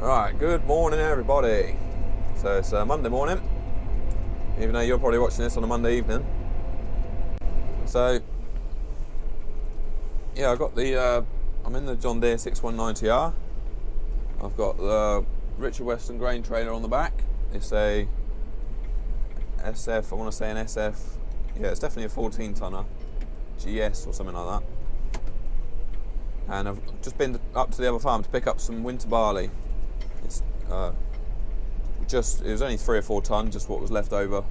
Right, good morning everybody. So it's Monday morning, even though you're probably watching this on a Monday evening. So yeah, I got the I'm in the John Deere 6190R. I've got the Richard Western grain trailer on the back. It's a SF, I want to say an SF, yeah, it's definitely a 14 tonner GS or something like that. And I've just been up to the other farm to pick up some winter barley. It's it was only 3 or 4 ton, just what was left over,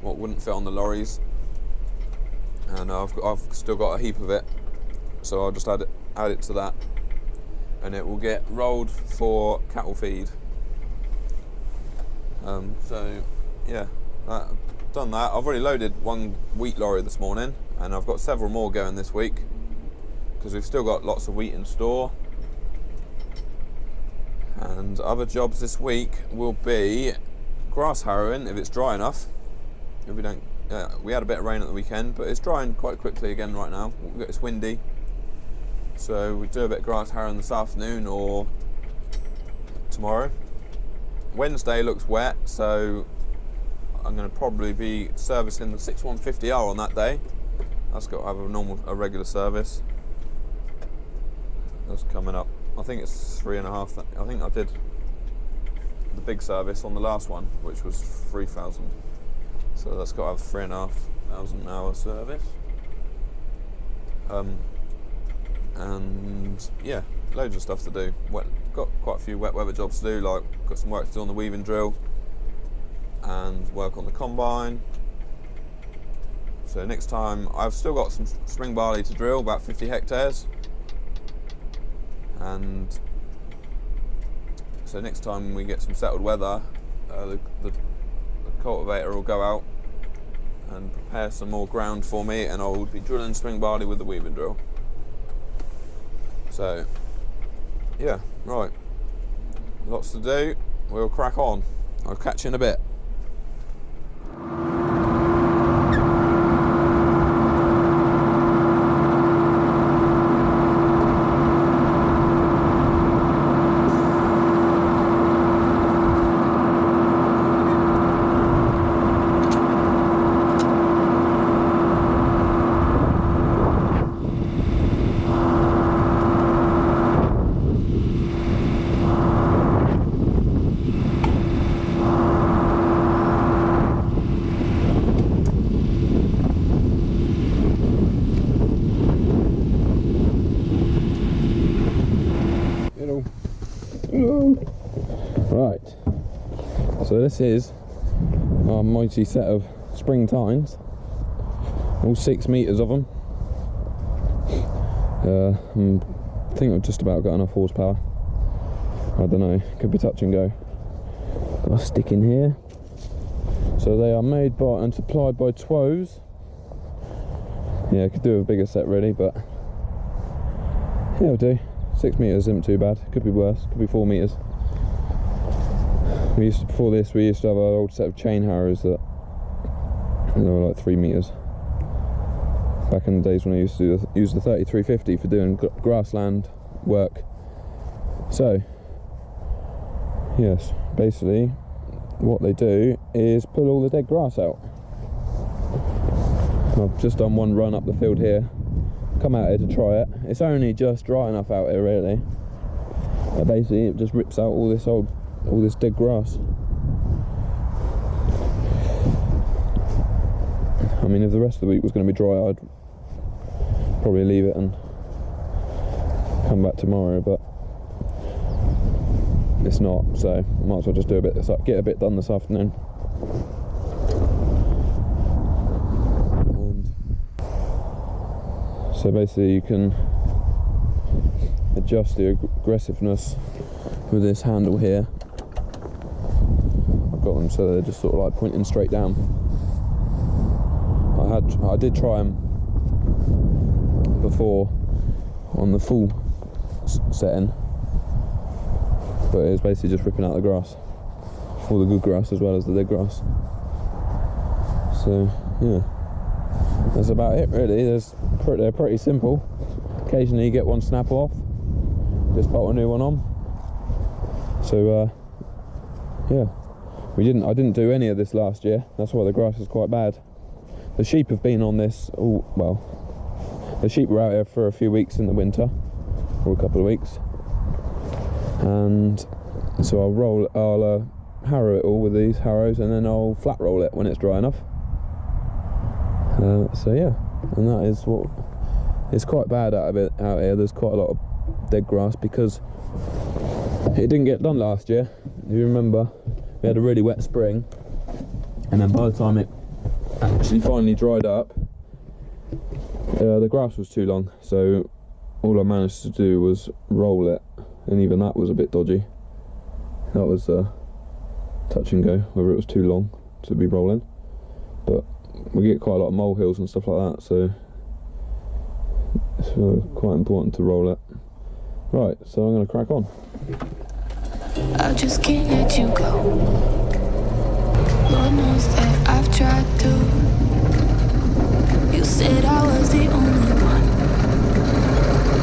what wouldn't fit on the lorries, and I've still got a heap of it, so I'll just add it to that, and it will get rolled for cattle feed. So yeah, I've done that. I've already loaded one wheat lorry this morning, and I've got several more going this week because we've still got lots of wheat in store. And other jobs this week will be grass harrowing if it's dry enough. If we don't, we had a bit of rain at the weekend, but it's drying quite quickly again right now. It's windy, so we do a bit of grass harrowing this afternoon or tomorrow. Wednesday looks wet, so I'm going to probably be servicing the 6150R on that day. That's got to have a regular service. That's coming up. I think it's 3.5. I think I did the big service on the last one, which was 3,000. So that's got to have 3,500 hour service. And yeah, loads of stuff to do. Got quite a few wet weather jobs to do. Like got some work to do on the weaving drill and work on the combine. So next time, I've still got some spring barley to drill, about 50 hectares. And so next time we get some settled weather, the cultivator will go out and prepare some more ground for me, and I'll be drilling spring barley with the weaving drill. So yeah, right, lots to do. We'll crack on. I'll catch you in a bit. Right, so this is our mighty set of spring tines, all 6 meters of them. I think I've just about got enough horsepower. I don't know, could be touch and go. Got a stick in here. So they are made by and supplied by Twos. Yeah, I could do a bigger set really, but yeah, it'll do. 6 meters isn't too bad. Could be worse. Could be 4 meters. Before this, we used to have our old set of chain harrows that they were like 3 meters. Back in the days when I used to use the 3350 for doing grassland work. So, yes, basically, what they do is pull all the dead grass out. I've just done one run up the field here. Come out here to try it. It's only just dry enough out here really, but basically it just rips out all this dead grass. I mean, if the rest of the week was going to be dry, I'd probably leave it and come back tomorrow, but it's not, so I might as well just get a bit done this afternoon. So basically you can adjust the aggressiveness with this handle here. I've got them so they're just sort of like pointing straight down. I did try them before on the full setting, but it was basically just ripping out the grass, all the good grass as well as the dead grass. So yeah, that's about it really. They're pretty simple. Occasionally you get one snap off, just put a new one on, So yeah, I didn't do any of this last year. That's why the grass is quite bad. The sheep have been on this the sheep were out here for a few weeks in the winter, or a couple of weeks, and so I'll harrow it all with these harrows, and then I'll flat roll it when it's dry enough. So yeah, and that is what it's quite bad out here. There's quite a lot of dead grass because it didn't get done last year. If you remember, we had a really wet spring, and then by the time it actually finally dried up, the grass was too long, so all I managed to do was roll it, and even that was a bit dodgy. That was touch and go whether it was too long to be rolling, but we get quite a lot of molehills and stuff like that, so it's quite important to roll it. Right, so I'm going to crack on. I just can't let you go. Lord knows that I've tried to. You said I was the only one.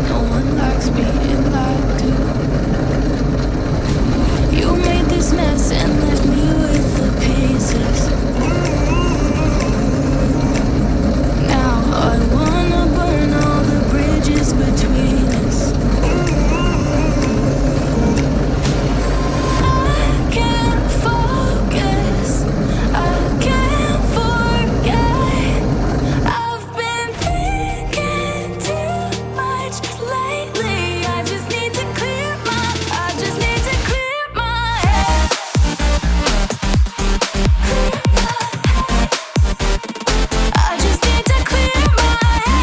No one likes being lied to. You made this mess and left me with the pieces. Now I wanna burn all the bridges between us. I can't focus, I can't forget. I've been thinking too much lately. I just need to clear my head. I just need to clear my head.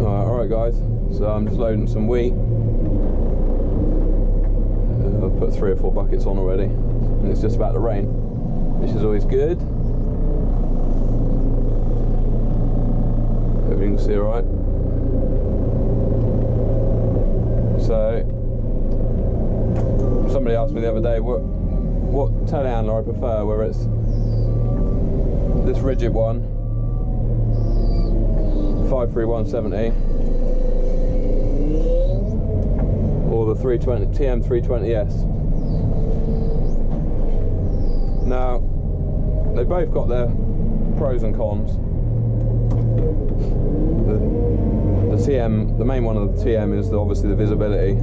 Alright guys, so I'm just loading some wheat. I've put 3 or 4 buckets on already, and it's just about to rain, which is always good. Hope you can see alright. So, somebody asked me the other day what telehandler I prefer, whether it's this rigid one, 53170, or the 320 TM320S. Now, they both got their pros and cons. The TM, the main one of the TM is obviously the visibility.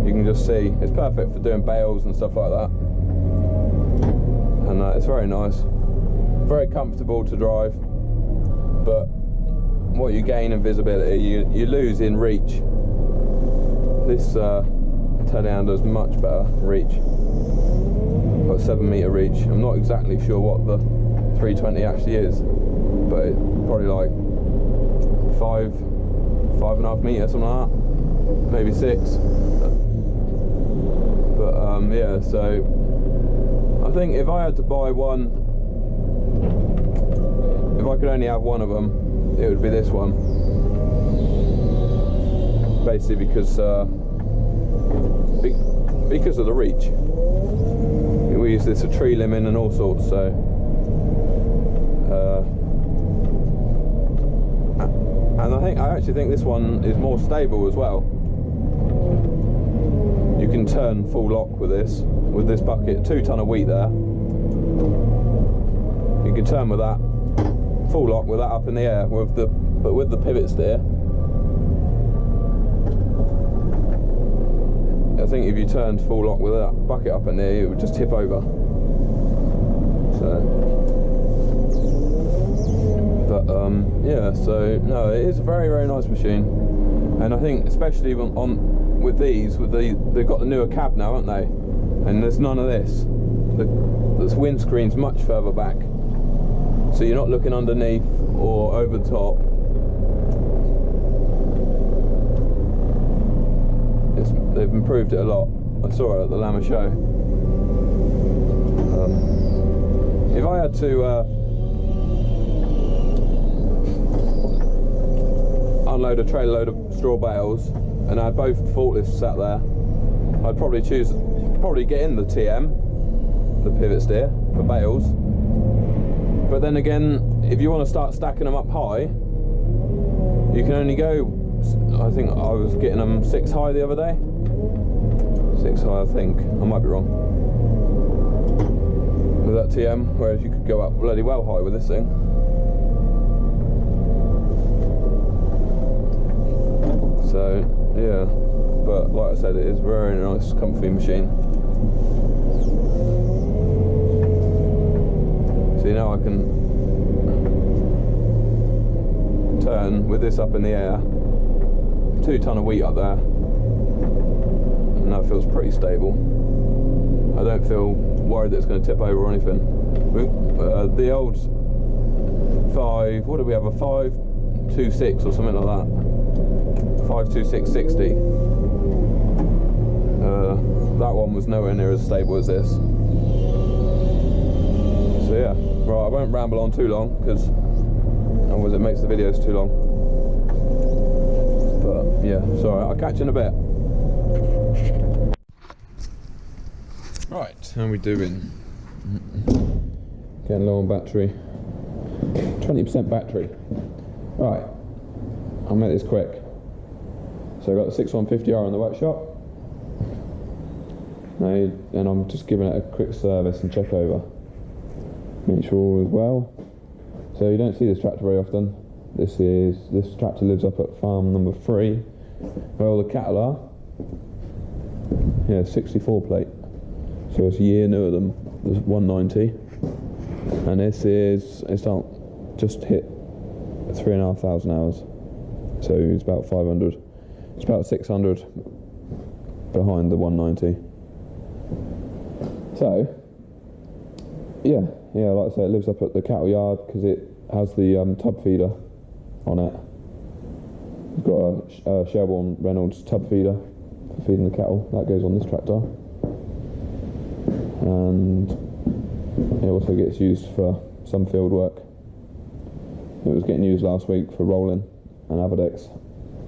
You can just see, it's perfect for doing bales and stuff like that. And it's very nice, very comfortable to drive, but what you gain in visibility, you lose in reach. This telehandler is much better reach, got 7 metre reach. I'm not exactly sure what the 320 actually is, but it's probably like 5.5 metres, something like that, maybe 6. But yeah, so I think if I had to buy one, if I could only have one of them, it would be this one. Basically because of the reach. We use this for tree limbing and all sorts, so and I actually think this one is more stable as well. You can turn full lock with this bucket, 2 ton of wheat there. You can turn with that full lock with that up in the air, with the pivot steer. I think if you turned full lock with that bucket up in there, it would just tip over. So, but yeah, so no, it is a very, very nice machine, and I think especially with these, they've got the newer cab now, haven't they? And there's none of this. This windscreen's much further back, so you're not looking underneath or over the top. They've improved it a lot. I saw it at the Lama show. If I had to unload a trailer load of straw bales and I had both forklifts sat there, I'd probably get in the TM, the pivot steer for bales, But then again, if you want to start stacking them up high, you can only go, I think I was getting them 6 high the other day. 6 high, I think. I might be wrong. With that TM, whereas you could go up bloody well high with this thing. So, yeah. But like I said, it is a very nice, comfy machine. See, now I can turn with this up in the air, 2 ton of wheat up there, and that feels pretty stable. I don't feel worried that it's going to tip over or anything. The old 5, what do we have, a 526 or something like that, 52660, that one was nowhere near as stable as this. So yeah, right, I won't ramble on too long, because otherwise it makes the videos too long. But yeah, sorry, I'll catch you in a bit. Right, how are we doing? Getting low on battery. 20% battery. Right, I'll make this quick. So I've got the 6150R in the workshop. Now, and I'm just giving it a quick service and check over. Make sure all is well. So you don't see this tractor very often. This tractor lives up at farm number 3, where all the cattle are. Yeah, 64 plate. So it's a year newer than the 190. And it's just hit 3,500 hours. So it's about 500. It's about 600 behind the 190. So, yeah, like I say, it lives up at the cattle yard because it has the tub feeder on it. It's got a Sherborne Reynolds tub feeder for feeding the cattle. That goes on this tractor. And it also gets used for some field work. It was getting used last week for rolling and Avidex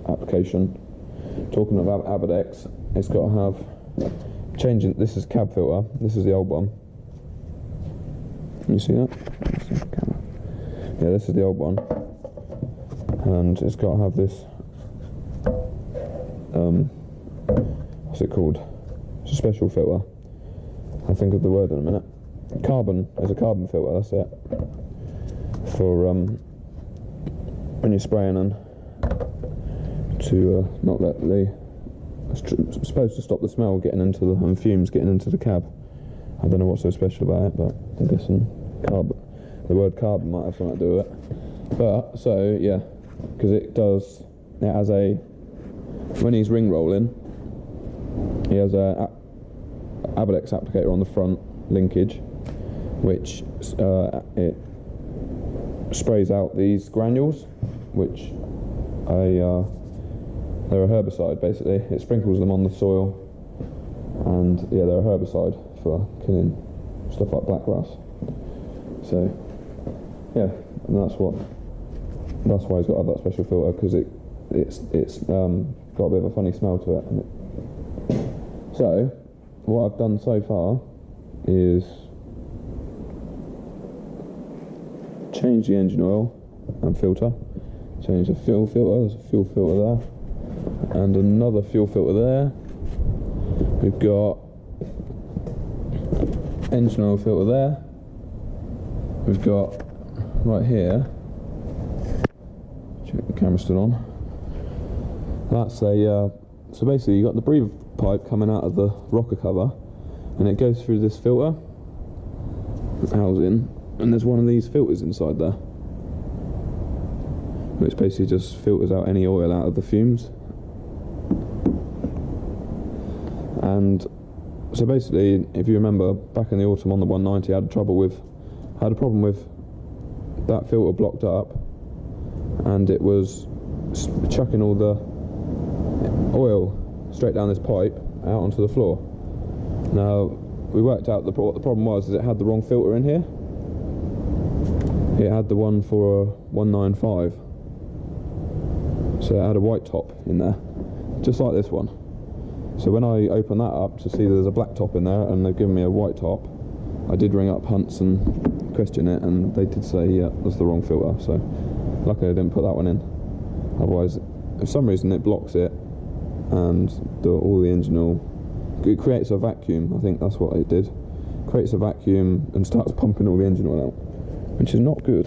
application. Talking about Avidex, it's got to have changing. This is cab filter. This is the old one. You see that? Yeah, this is the old one, and it's got to have this. What's it called? It's a special filter. I'll think of the word in a minute. Carbon. There's a carbon filter. That's it. For when you're spraying them, to not let the. It's supposed to stop the smell getting into the and fumes getting into the cab. I don't know what's so special about it, but I'm guessing carbon. The word carbon might have something to do with it. But so yeah, because it has a, when he's ring rolling, he has a Avidex applicator on the front linkage, which it sprays out these granules, which they're a herbicide basically. It sprinkles them on the soil, and yeah, they're a herbicide for killing stuff like blackgrass. So yeah, and that's why he's got to have that special filter, because it's got a bit of a funny smell to it. So what I've done so far is change the engine oil and filter, change the fuel filter. There's a fuel filter there and another fuel filter there. We've got engine oil filter there. We've got right here, check the camera's still on, that's a so basically you got the breather pipe coming out of the rocker cover, and it goes through this filter housing, and there's one of these filters inside there, which basically just filters out any oil out of the fumes. And so basically, if you remember back in the autumn on the 190, I had a problem with that filter blocked up, and it was chucking all the oil straight down this pipe out onto the floor. Now we worked out what the problem was, is it had the wrong filter in here. It had the one for a 195, so it had a white top in there, just like this one. So when I open that up to see there's a black top in there and they've given me a white top, I did ring up Hunts and question it, and they did say, yeah, that's the wrong filter. So luckily I didn't put that one in. Otherwise, for some reason, it blocks it, and all the engine oil, it creates a vacuum. I think that's what it did. Creates a vacuum and starts pumping all the engine oil out, which is not good,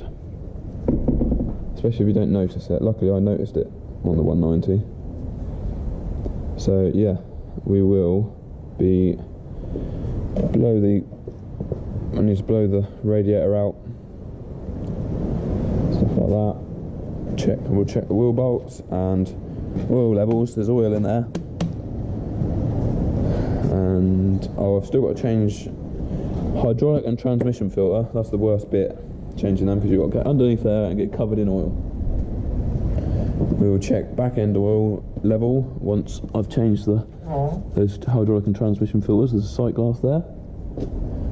especially if you don't notice it. Luckily I noticed it on the 190. So yeah, we will be I need to blow the radiator out, stuff like that. We'll check the wheel bolts and oil levels. There's oil in there, and I've still got to change hydraulic and transmission filter. That's the worst bit, changing them, because you've got to get underneath there and get covered in oil. We will check back end oil level once I've changed those hydraulic and transmission filters. There's a sight glass there.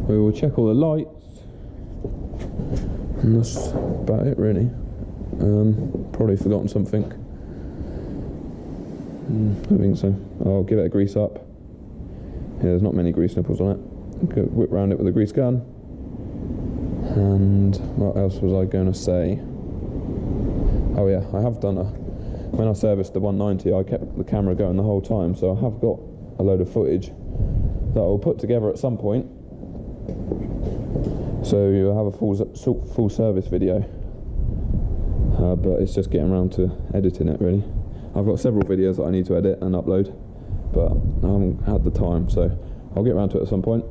We will check all the lights, and that's about it really. Probably forgotten something. I think so. I'll give it a grease up. Yeah, there's not many grease nipples on it. Go whip round it with a grease gun. And what else was I going to say? Oh yeah, I have done when I serviced the 190, I kept the camera going the whole time, so I have got a load of footage that I'll put together at some point. So you'll have a full service video, but it's just getting around to editing it really. I've got several videos that I need to edit and upload, but I haven't had the time, so I'll get around to it at some point.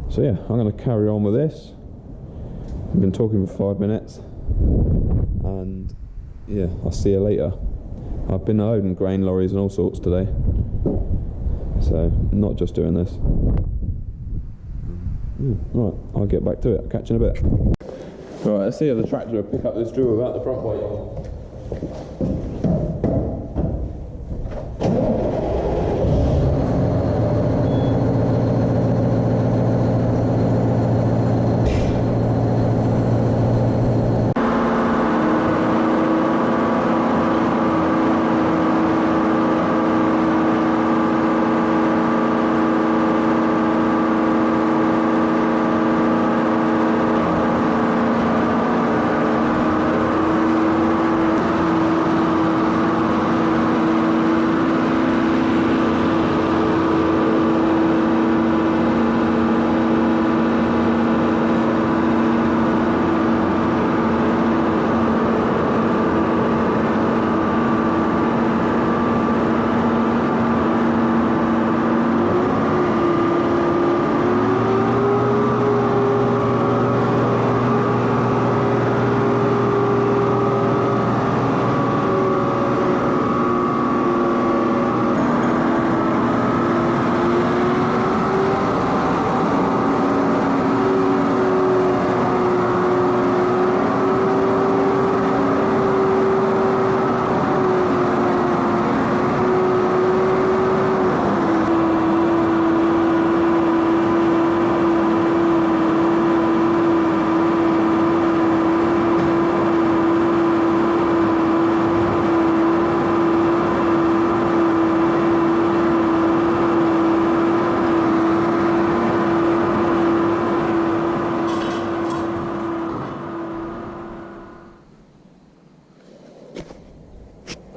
So yeah, I'm going to carry on with this. I've been talking for 5 minutes, and yeah, I'll see you later. I've been loading grain lorries and all sorts today, so not just doing this. Right, I'll get back to it. I'll catch you in a bit. Right, let's see how the tractor will pick up this drill without the front weight on.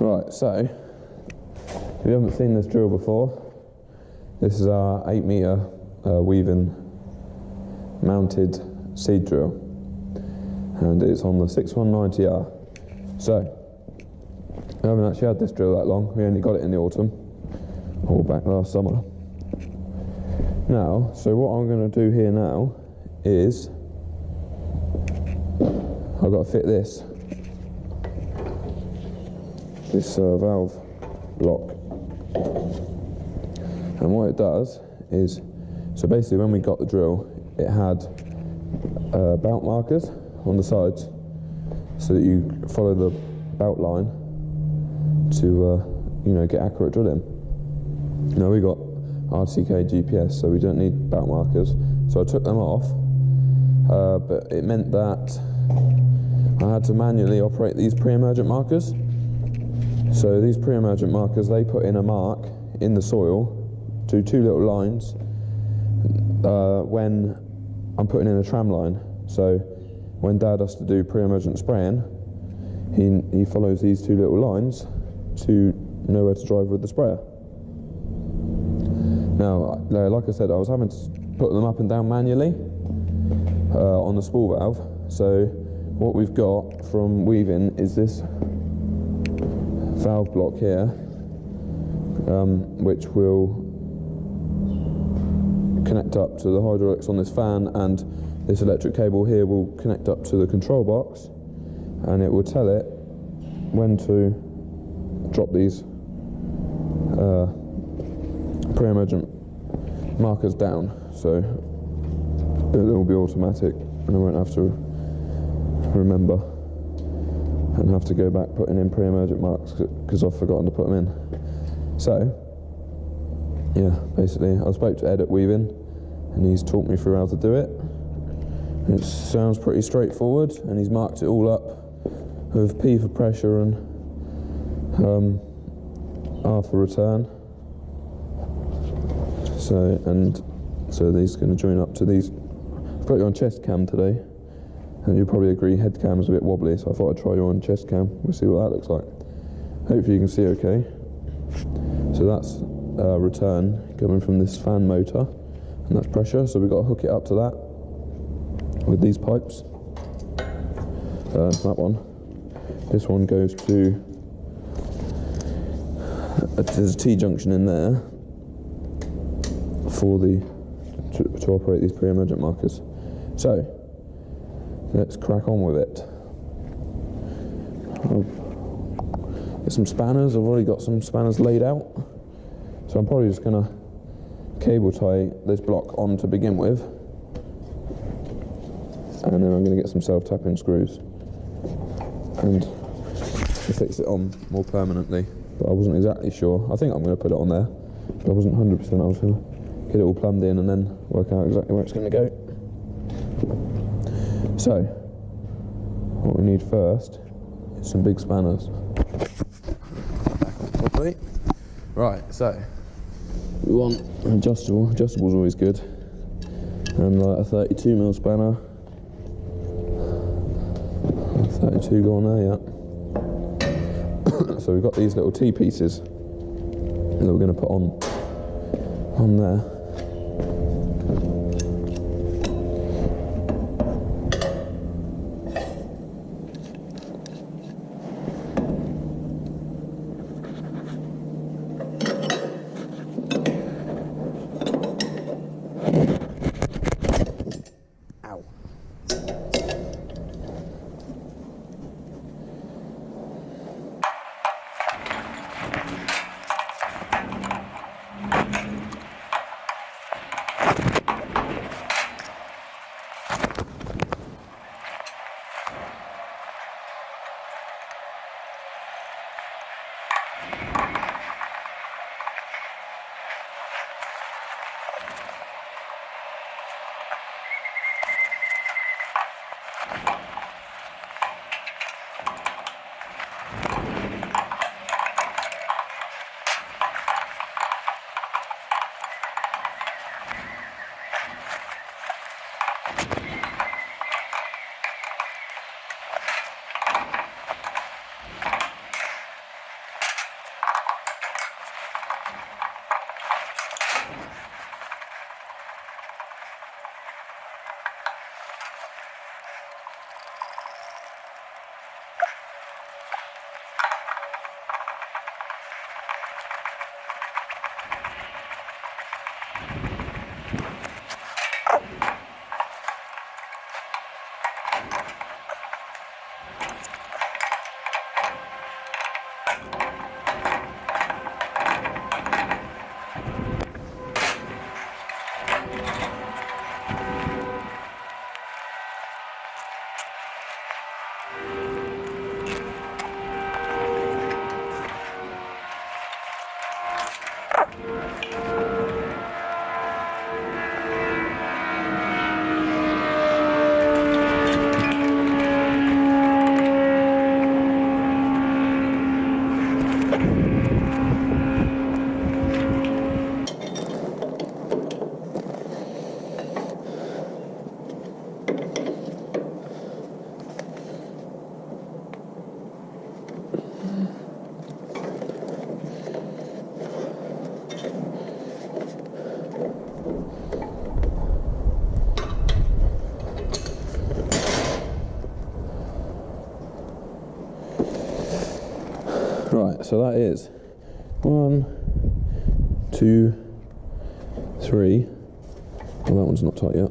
Right, so if you haven't seen this drill before, this is our 8-metre weaving mounted seed drill, and it's on the 6190R. So we haven't actually had this drill that long. We only got it in the autumn, or back last summer. Now, so what I'm going to do here now is I've got to fit this valve block, and what it does is, so basically when we got the drill, it had belt markers on the sides so that you follow the belt line to get accurate drilling. Now we got RCK GPS, so we don't need belt markers, so I took them off, but it meant that I had to manually operate these pre-emergent markers. So these pre-emergent markers, they put in a mark in the soil, do 2 little lines when I'm putting in a tram line. So when Dad has to do pre-emergent spraying, he follows these two little lines to know where to drive with the sprayer. Now, like I said, I was having to put them up and down manually on the spool valve. So what we've got from weaving is this valve block here, which will connect up to the hydraulics on this fan, and this electric cable here will connect up to the control box, and it will tell it when to drop these pre-emergent markers down. So it will be automatic, and I won't have to remember and have to go back putting in pre-emergent marks because I've forgotten to put them in. So yeah, basically I spoke to Ed at Weaving and he's talked me through how to do it. It sounds pretty straightforward, and he's marked it all up with P for pressure and R for return. So these are going to join up to these. I've got you on chest cam today, and you'll probably agree head cam is a bit wobbly, so I thought I'd try you on chest cam. We'll see what that looks like. Hopefully you can see okay. So that's return coming from this fan motor, and that's pressure, so we've got to hook it up to that with these pipes. That one. This one goes to, there's a T-junction in there for to operate these pre-emergent markers. So let's crack on with it. Get some spanners. I've already got some spanners laid out, so I'm probably just going to cable tie this block on to begin with, and then I'm going to get some self-tapping screws and fix it on more permanently, but I wasn't exactly sure. I think I'm going to put it on there, but I wasn't 100%. I was going to get it all plumbed in and then work out exactly where it's going to go. So what we need first is some big spanners. Back on properly. Right, so we want an adjustable. Adjustable's always good, and like a 32mm spanner. 32 go on there, yeah. So we've got these little T-pieces that we're going to put on there. Right, so that is 1, 2, 3. Well, that one's not tight yet.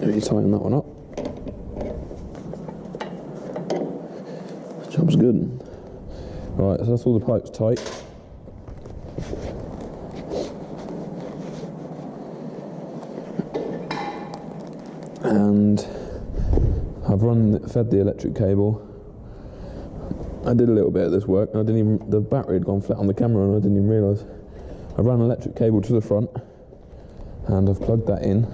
Let me tighten that one up. Job's good. Right, so that's all the pipes tight. And I've fed the electric cable. I did a little bit of this work. The battery had gone flat on the camera and I didn't even realise. I ran an electric cable to the front and I've plugged that in.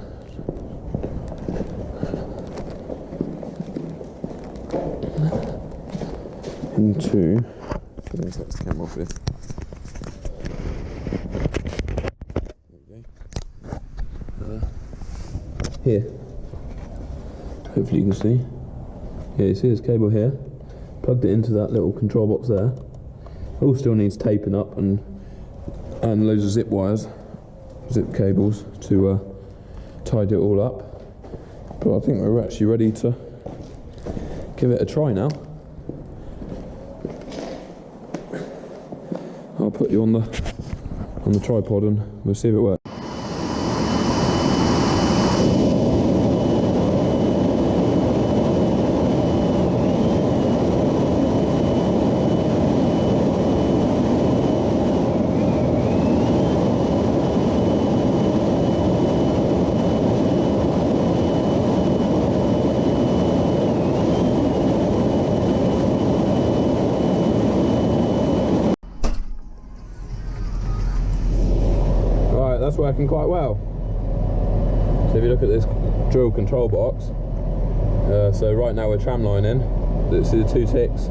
Into, let me take the camera off here. There we go. Here. Hopefully you can see. Yeah, you see this cable here. Plugged it into that little control box there. All still needs taping up and loads of zip wires, zip cables to tidy it all up. But I think we're actually ready to give it a try now. I'll put you on the tripod and we'll see if it works. That's working quite well. So if you look at this drill control box, so right now we're tramline in. This is the 2 ticks.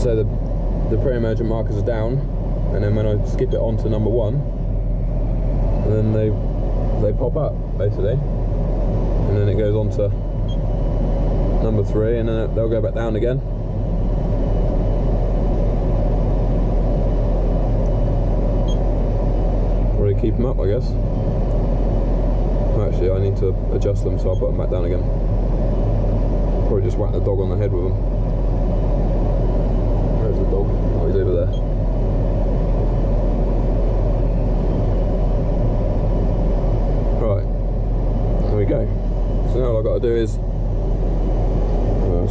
So the pre-emergent markers are down, and then when I skip it on to number 1, then they pop up basically, and then it goes on to number 3, and then they'll go back down again. Keep them up, I guess. Actually, I need to adjust them, so I'll put them back down again. Probably just whack the dog on the head with them. Where's the dog? Oh, he's over there. Right, there we go. So now all I've got to do is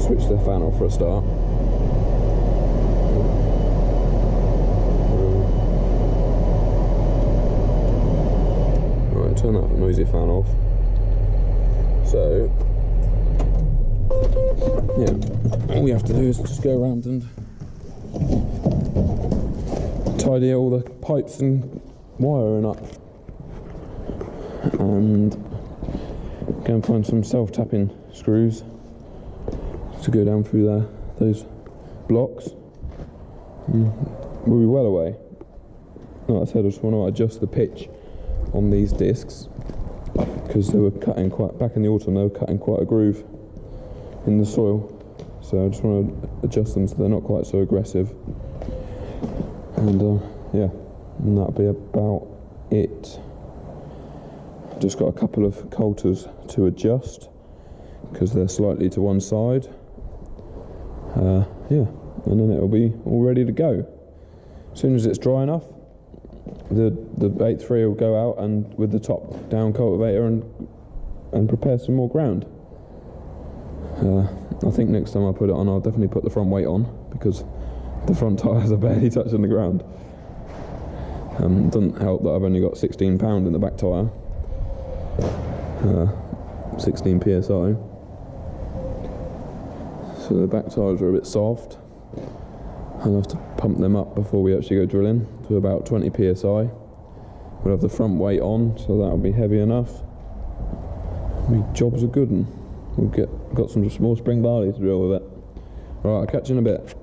switch the fan off for a start. Turn that noisy fan off. So, yeah, all we have to do is just go around and tidy all the pipes and wiring up, and go and find some self-tapping screws to go down through those blocks. We'll be well away. Like I said, I just want to adjust the pitch on these discs because they were cutting back in the autumn, they were cutting quite a groove in the soil, so I just want to adjust them so they're not quite so aggressive, and yeah, and that'll be about it. Just got a couple of coulters to adjust because they're slightly to one side, yeah, and then it'll be all ready to go. As soon as it's dry enough, the 8.3 will go out and with the top down cultivator and prepare some more ground. I think next time I put it on, I'll definitely put the front weight on because the front tyres are barely touching the ground. Doesn't help that I've only got 16 pound in the back tyre, 16 psi. So the back tyres are a bit soft. I'll have to pump them up before we actually go drilling to about 20 psi. We'll have the front weight on, so that'll be heavy enough. My job's a good one. We've got some small spring barley to drill with it. Right, I'll catch you in a bit.